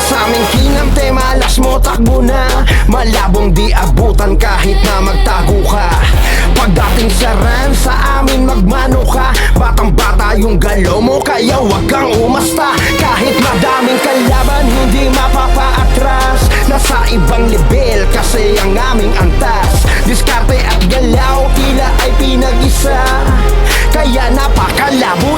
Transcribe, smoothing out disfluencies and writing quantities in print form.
sa aming kinante, malas mo takbo na. Malabong di abutan kahit na magtago ka. Pagdating sa ran, sa amin magmano ka. Batang bata yung galaw mo, kaya wag kang umasta. Kahit madaming kalaban, hindi mapapaatras. Nasa ibang level kasi ang aming antas. Diskarte at galaw, tila ay pinag-isa, kaya napakalabo